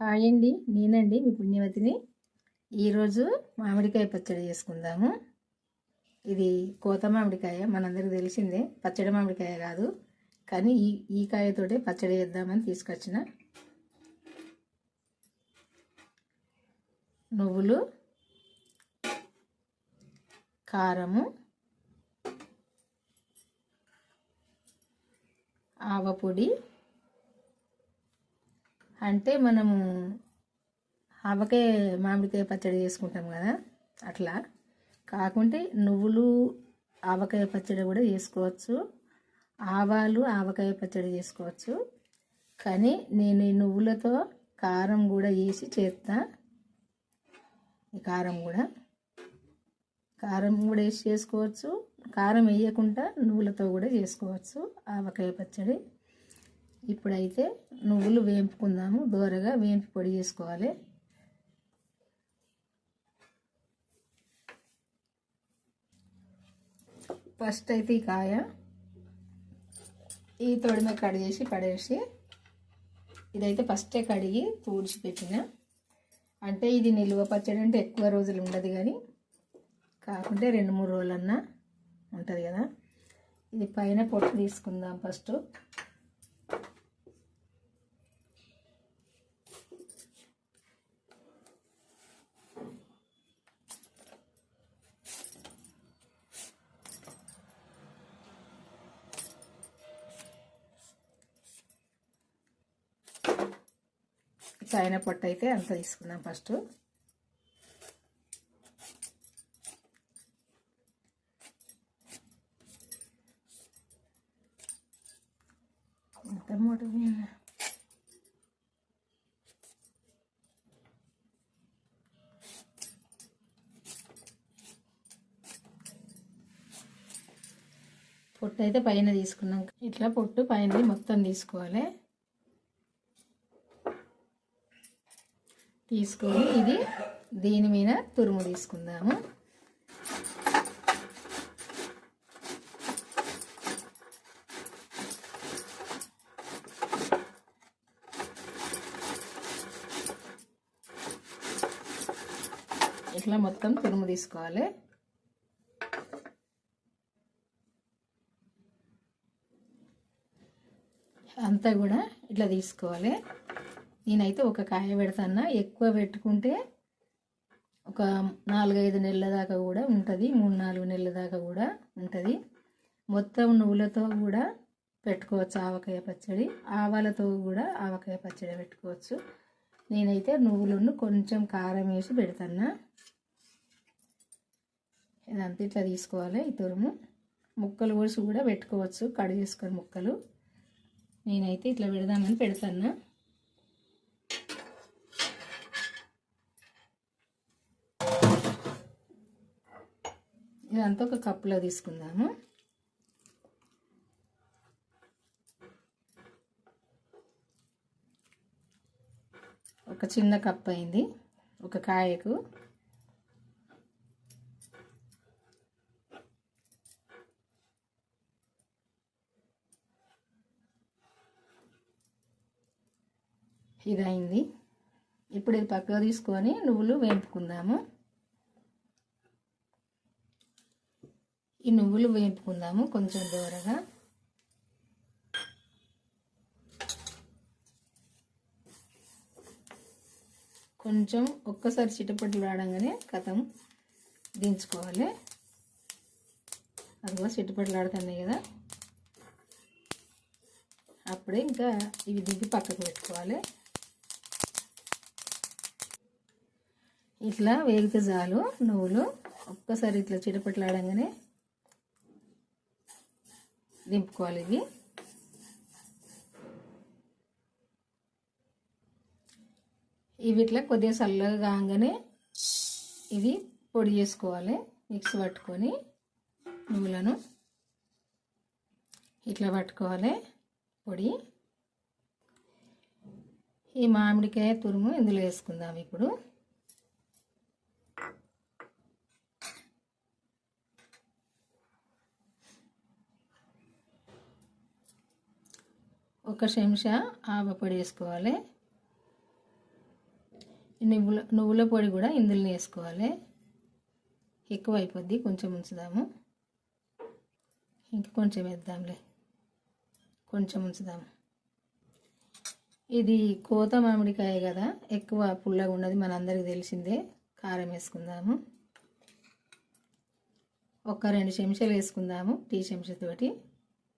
Hi అండి, నేనండి మీ పుణ్యవతిని. ఈరోజు మామిడికాయ పచ్చడి చేసుకుందాము. ఇది కోత మామిడికాయ, మనందరికీ తెలిసిందే. పచ్చడి మామిడికాయ కాదు, కానీ ఈ కాయతోటే పచ్చడి చేద్దామని తీసుకొచ్చిన. నువ్వులు, కారము, ఆవపొడి, అంటే మనము ఆవకాయ మామిడికాయ పచ్చడి చేసుకుంటాం కదా, అట్లా కాకుంటే నువ్వులు ఆవకాయ పచ్చడి కూడా చేసుకోవచ్చు, ఆవాలు ఆవకాయ పచ్చడి చేసుకోవచ్చు. కానీ నేను ఈ నువ్వులతో కారం కూడా వేసి చేస్తా. ఈ కారం కూడా వేసి చేసుకోవచ్చు, కారం వేయకుండా నువ్వులతో కూడా చేసుకోవచ్చు ఆవకాయ పచ్చడి. ఇప్పుడైతే నువ్వులు వేంపుకుందాము. దోరగా వేంపి పొడి చేసుకోవాలి. ఫస్ట్ అయితే ఈ కాయ ఈ తొడిమ కడిగేసి పడేసి, ఇదైతే ఫస్టే కడిగి పూడ్చిపెట్టిన. అంటే ఇది నిల్వ పచ్చడి అంటే ఎక్కువ రోజులు ఉండదు, కానీ కాకుంటే 2-3 రోజులన్నా ఉంటుంది కదా. ఇది పైన పొట్టు తీసుకుందాం ఫస్ట్. పైన పొట్టు అయితే అంత తీసుకుందాం ఫస్ట్. ఎంత మూడు పొట్టు అయితే పైన తీసుకున్నాం. ఇట్లా పొట్టు పైన మొత్తం తీసుకోవాలి. తీసుకొని ఇది దీని మీద తురుము తీసుకుందాము. ఇట్లా మొత్తం తురుము తీసుకోవాలి. అంతా కూడా ఇట్లా తీసుకోవాలి. నేనైతే ఒక కాయ పెడతాను. ఎక్కువ పెట్టుకుంటే ఒక 4-5 నెలల దాకా కూడా ఉంటుంది, 3-4 నెలల దాకా కూడా ఉంటుంది. మొత్తం నువ్వులతో కూడా పెట్టుకోవచ్చు ఆవకాయ పచ్చడి, ఆవాలతో కూడా ఆవకాయ పచ్చడి పెట్టుకోవచ్చు. నేనైతే నువ్వులను కొంచెం కారం వేసి పెడతాను. ఇదంతా ఇట్లా తీసుకోవాలి. ఈ తురుము ముక్కలు కోసి కూడా పెట్టుకోవచ్చు, కట్ చేసుకొని ముక్కలు. నేనైతే ఇట్లా పెడదామని పెడతాను. ఇదంతా ఒక కప్పులో తీసుకుందాము. ఒక చిన్న కప్ అయింది ఒక కాయకు. ఇది అయింది. ఇప్పుడు ఇది పక్కకు తీసుకొని నువ్వులు వేపుకుందాము. ఈ నువ్వులు వేపుకుందాము కొంచెం దూరగా. కొంచెం ఒక్కసారి చిటపట్లు ఆడంగానే కథం దించుకోవాలి. అది కూడా చిటపట్లు ఆడుతున్నాయి కదా, అప్పుడే ఇంకా ఇవి దిగి పక్కకు పెట్టుకోవాలి. ఇట్లా వేగితే చాలు నువ్వులు. ఒక్కసారి ఇట్లా చిటపట్లు ఆడంగానే దింపుకోవాలి. ఇవి ఇట్లా కొద్దిగా చల్లగా కాగానే ఇది పొడి చేసుకోవాలి. మిక్సీ పట్టుకొని నువ్వులను ఇట్లా పట్టుకోవాలి పొడి. ఈ మామిడికాయ తురుము ఇందులో వేసుకుందాం ఇప్పుడు. ఒక చెంచా ఆవపొడి వేసుకోవాలి. నువ్వుల పొడి కూడా ఇందులో వేసుకోవాలి. ఎక్కువ అయిపోద్ది, కొంచెం ఉంచుదాము. ఇంకా కొంచెం వేద్దాంలే, కొంచెం ఉంచుదాము. ఇది కోత మామిడికాయ కదా, ఎక్కువ పుల్లగా ఉన్నది మనందరికీ తెలిసిందే. కారం వేసుకుందాము. ఒక 2 చెంచాలు వేసుకుందాము, టీ చెంచాతోటి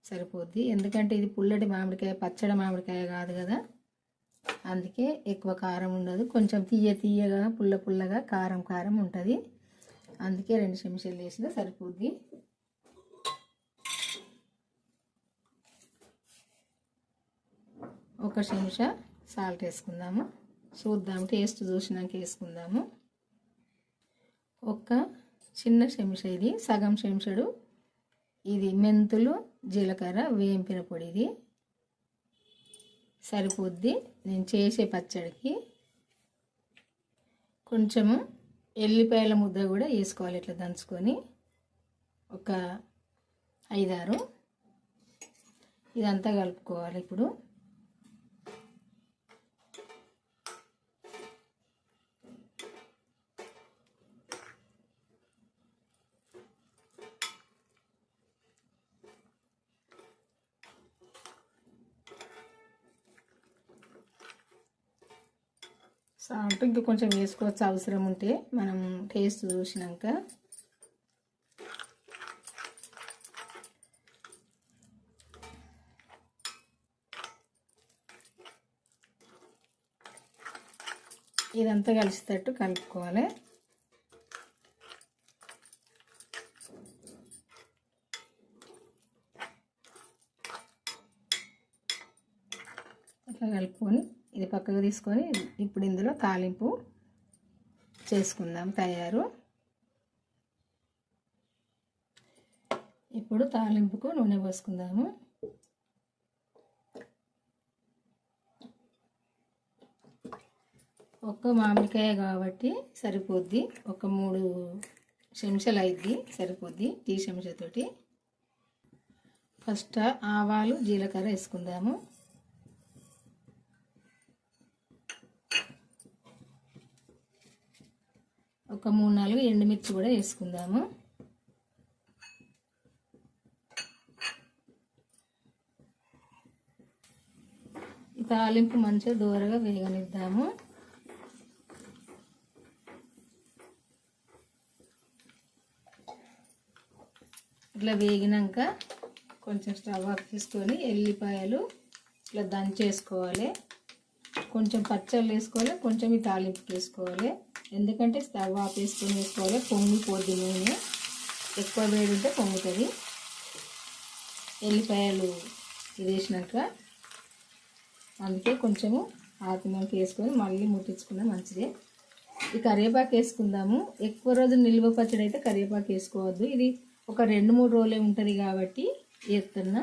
సరిపోద్ది. ఎందుకంటే ఇది పుల్లటి మామిడికాయ, పచ్చడి మామిడికాయ కాదు కదా, అందుకే ఎక్కువ కారం ఉండదు. కొంచెం తీయగా పుల్లగా కారం ఉంటుంది. అందుకే 2 చెంచాలు వేసినా సరిపోద్ది. ఒక చెంచా సాల్ట్ వేసుకుందాము. చూద్దాం, టేస్ట్ చూసినాక వేసుకుందాము. ఒక చిన్న చెంచా, ఇది సగం చెంచాడు, ఇది మెంతులు జీలకర్ర వేంపిన పొడి. ఇది సరిపోద్ది నేను చేసే పచ్చడికి. కొంచెము ఎల్లిపాయల ముద్ద కూడా వేసుకోవాలి, ఇట్లా దంచుకొని ఒక 5-6. ఇదంతా కలుపుకోవాలి. ఇప్పుడు సాల్ట్ ఇంకా కొంచెం వేసుకోవచ్చు అవసరం ఉంటే, మనం టేస్ట్ చూసినాక. ఇదంతా కలిసేటట్టు కలుపుకోవాలి. అట్లా కలుపుకొని ఇది పక్కకు తీసుకొని ఇప్పుడు ఇందులో తాలింపు చేసుకుందాం తయారు. ఇప్పుడు తాలింపుకు నూనె పోసుకుందాము. ఒక్క మామిడికాయ కాబట్టి సరిపోద్ది, ఒక 3 చెంచాలు అయింది సరిపోద్ది టీ చెంచాతోటి. ఫస్ట్ ఆవాలు జీలకర్ర వేసుకుందాము. ఒక 3-4 ఎండుమిర్చి కూడా వేసుకుందాము. ఈ తాలింపు మంచిగా దూరగా వేగనిద్దాము. ఇట్లా వేగినాక కొంచెం స్టవ్ ఆఫ్ చేసుకొని ఎల్లిపాయలు ఇట్లా దంచేసుకోవాలి. కొంచెం పచ్చళ్ళు వేసుకోవాలి, కొంచెం ఈ తాలింపుకి వేసుకోవాలి. ఎందుకంటే స్టవ్ ఆఫ్ వేసుకొని వేసుకోవాలి, పొంగిపోద్ది నూనె. ఎక్కువ వేడి ఉంటే పొంగుతుంది. ఎల్లిపాయలు ఇది వేసినాక అందుకే కొంచెము ఆకుమంకి వేసుకొని మళ్ళీ ముట్టించుకున్నా మంచిదే. ఈ కరివేపాకు వేసుకుందాము. ఎక్కువ రోజులు నిల్వ పచ్చడి అయితే కరివేపాకు వేసుకోవద్దు. ఇది ఒక 2-3 రోజులే ఉంటుంది కాబట్టి వేస్తున్నా.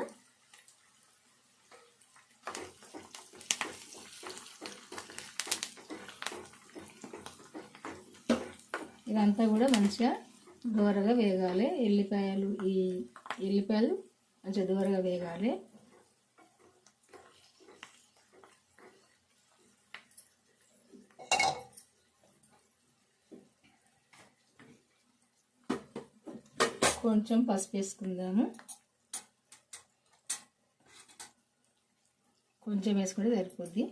ఇదంతా కూడా మంచిగా దూరగా వేగాలి. ఈ ఎల్లిపాయలు మంచిగా దూరగా వేగాలి. కొంచెం పసుపు వేసుకుందాము. కొంచెం వేసుకుంటే సరిపోద్ది.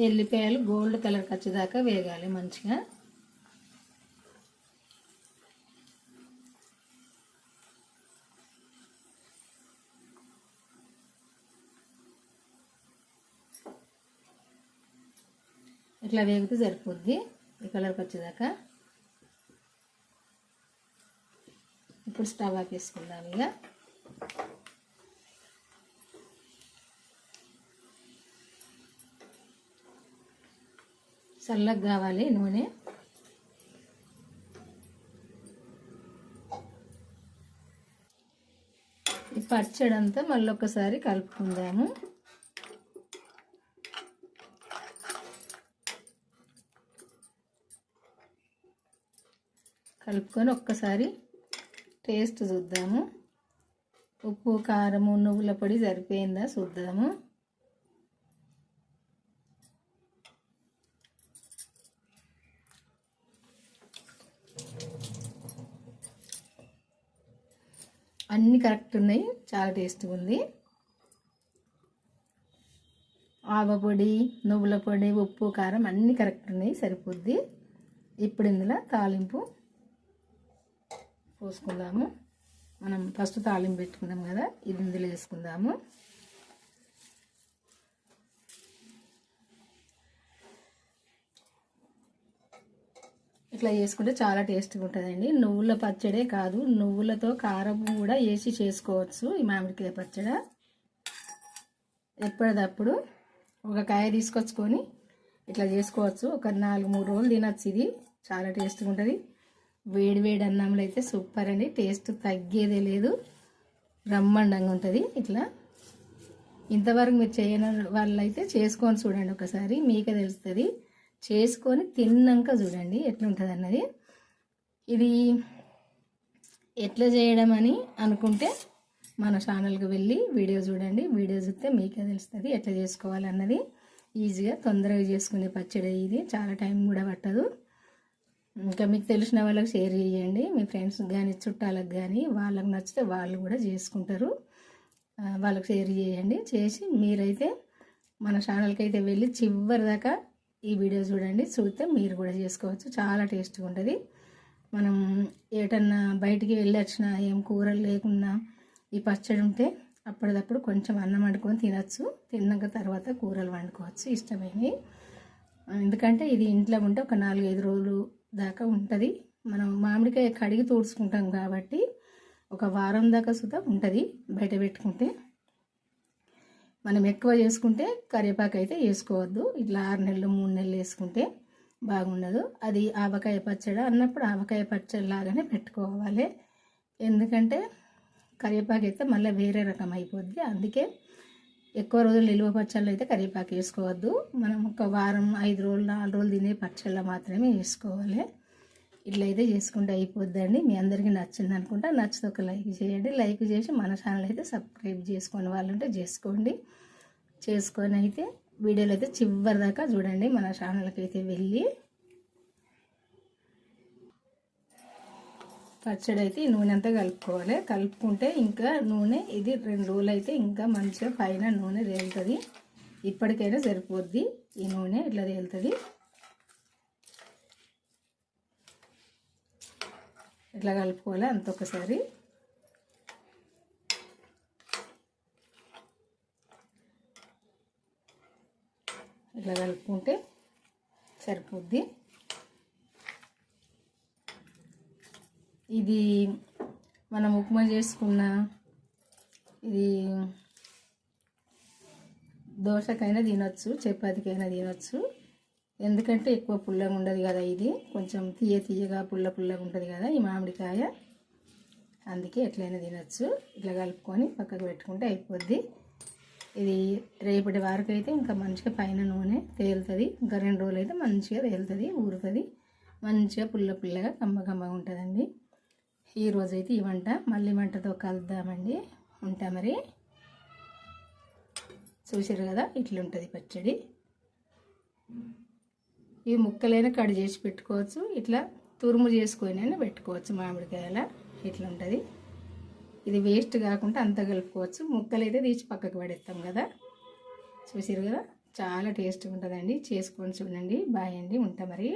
ఎల్లిపాయలు గోల్డ్ కలర్ వచ్చేదాకా వేగాలి మంచిగా. ఇట్లా వేగితే సరిపోద్ది ఈ కలర్కి వచ్చేదాకా. ఇప్పుడు స్టవ్ ఆఫ్ వేసుకుందాం. ఇక చల్లగా కావాలి నూనె. ఈ పచ్చడి అంతా మళ్ళీ ఒకసారి కలుపుకుందాము. కలుపుకొని ఒక్కసారి టేస్ట్ చూద్దాము. ఉప్పు, కారము, నువ్వుల పొడి సరిపోయిందా చూద్దాము. అన్నీ కరెక్ట్ ఉన్నాయి, చాలా టేస్ట్గా ఉంది. ఆవ పొడి, నువ్వుల పొడి, ఉప్పు, కారం అన్నీ కరెక్ట్ ఉన్నాయి, సరిపోద్ది. ఇప్పుడు ఇందులో తాలింపు పోసుకుందాము. మనం ఫస్ట్ తాలింపు పెట్టుకున్నాం కదా, ఇది ఇందులో వేసుకుందాము. ఇట్లా చేసుకుంటే చాలా టేస్ట్గా ఉంటుందండి. నువ్వుల పచ్చడే కాదు, నువ్వులతో కారం కూడా వేసి చేసుకోవచ్చు ఈ మామిడికాయ పచ్చడి. ఎప్పటిదప్పుడు ఒక కాయ తీసుకొచ్చుకొని ఇట్లా చేసుకోవచ్చు. ఒక 4-3 రోజులు తినచ్చు. ఇది చాలా టేస్ట్గా ఉంటుంది. వేడి వేడి అన్నంలో అయితే సూపర్ అండి. టేస్ట్ తగ్గేదే లేదు, బ్రహ్మాండంగా ఉంటుంది. ఇట్లా ఇంతవరకు మీరు చేయని వాళ్ళైతే చేసుకొని చూడండి ఒకసారి, మీకే తెలుస్తుంది. చేసుకొని తిన్నాక చూడండి ఎట్లుంటుంది అన్నది. ఇది ఎట్లా చేయడం అని అనుకుంటే మన ఛానల్కి వెళ్ళి వీడియో చూడండి. వీడియో చూస్తే మీకే తెలుస్తుంది ఎట్లా చేసుకోవాలన్నది. ఈజీగా తొందరగా చేసుకునే పచ్చడి ఇది, చాలా టైం కూడా పట్టదు. ఇంకా మీకు తెలిసిన వాళ్ళకి షేర్ చేయండి. మీ ఫ్రెండ్స్ కానీ చుట్టాలకు కానీ వాళ్ళకి నచ్చితే వాళ్ళు కూడా చేసుకుంటారు. వాళ్ళకి షేర్ చేయండి. చేసి మీరైతే మన ఛానల్కి అయితే వెళ్ళి చివరి దాకా ఈ వీడియో చూడండి. చూస్తే మీరు కూడా చేసుకోవచ్చు, చాలా టేస్ట్గా ఉంటుంది. మనం ఏటన్నా బయటికి వెళ్ళి వచ్చినా ఏం కూరలు లేకున్నా ఈ పచ్చడి ఉంటే అప్పటిదప్పుడు కొంచెం అన్నం వండుకొని తినచ్చు. తిన్నాక తర్వాత కూరలు వండుకోవచ్చు ఇష్టమైనవి. ఎందుకంటే ఇది ఇంట్లో ఉంటే ఒక 4-5 రోజులు దాకా ఉంటుంది. మనం మామిడికాయ కడిగి తూడ్చుకుంటాం కాబట్టి ఒక వారం దాకా సుతా ఉంటుంది బయట పెట్టుకుంటే. మనం ఎక్కువ చేసుకుంటే కరివేపాకు అయితే వేసుకోవద్దు. ఇట్లా 6 నెలలు 3 నెలలు వేసుకుంటే బాగుండదు. అది ఆవకాయ పచ్చడి అన్నప్పుడు ఆవకాయ పచ్చడి లాగానే పెట్టుకోవాలి. ఎందుకంటే కరివేపాకు అయితే మళ్ళీ వేరే రకం అయిపోద్ది. అందుకే ఎక్కువ రోజులు నిల్వ పచ్చళ్ళు అయితే కరివేపాకు వేసుకోవద్దు. మనం ఒక వారం 5 రోజులు 4 రోజులు తినే పచ్చళ్ళ మాత్రమే వేసుకోవాలి. ఇట్లా అయితే చేసుకుంటే అయిపోద్దండి. మీ అందరికీ నచ్చింది అనుకుంటా. నచ్చితే ఒక లైక్ చేయండి. లైక్ చేసి మన ఛానల్ అయితే సబ్స్క్రైబ్ చేసుకొని వాళ్ళంటే చేసుకోండి. చేసుకొని అయితే వీడియోలు అయితే చివరి దాకా చూడండి. మన ఛానల్కి అయితే వెళ్ళి పచ్చడి అయితే ఈ నూనె అంతా కలుపుకోవాలి. కలుపుకుంటే ఇంకా నూనె ఇది 2 రోజులు అయితే ఇంకా మంచిగా పైన నూనె తేలుతుంది. ఇప్పటికైనా సరిపోద్ది ఈ నూనె, ఇట్లా తేలుతుంది. ఇట్లా కలుపుకోవాలి అంత ఒకసారి. ఇట్లా కలుపుకుంటే సరిపోద్ది. ఇది మనం ఉప్మా చేసుకున్న, ఇది దోశకైనా తినొచ్చు, చపాతీకైనా తినొచ్చు. ఎందుకంటే ఎక్కువ పుల్లగా ఉండదు కదా, ఇది కొంచెం తీయగా పుల్లగా ఉంటుంది కదా ఈ మామిడికాయ. అందుకే ఎట్లయినా తినొచ్చు. ఇట్లా కలుపుకొని పక్కకు పెట్టుకుంటే అయిపోద్ది. ఇది రేపటి వరకు అయితే ఇంకా మంచిగా పైన నూనె తేలుతుంది. ఇంకా 2 రోజులు అయితే మంచిగా తేలుతుంది, ఊరుతుంది. మంచిగా పుల్లగా కమ్మగా ఉంటుందండి. ఈరోజైతే ఈ వంట మళ్ళీ వంటతో కలుద్దామండి. ఉంటా మరి. చూసారు కదా ఇట్లుంటుంది పచ్చడి. ఇవి ముక్కలైనా కట్ చేసి పెట్టుకోవచ్చు, ఇట్లా తురుము చేసుకొని పెట్టుకోవచ్చు. మామిడికాయల ఇట్లా ఉంటుంది. ఇది వేస్ట్ కాకుండా అంత కలుపుకోవచ్చు. ముక్కలు అయితే తీసి పక్కకు పడేస్తాం కదా. చూసారు కదా చాలా టేస్ట్గా ఉంటుందండి. చేసుకొని చూడండి. బాయ్ అండి. ఉంటా మరి.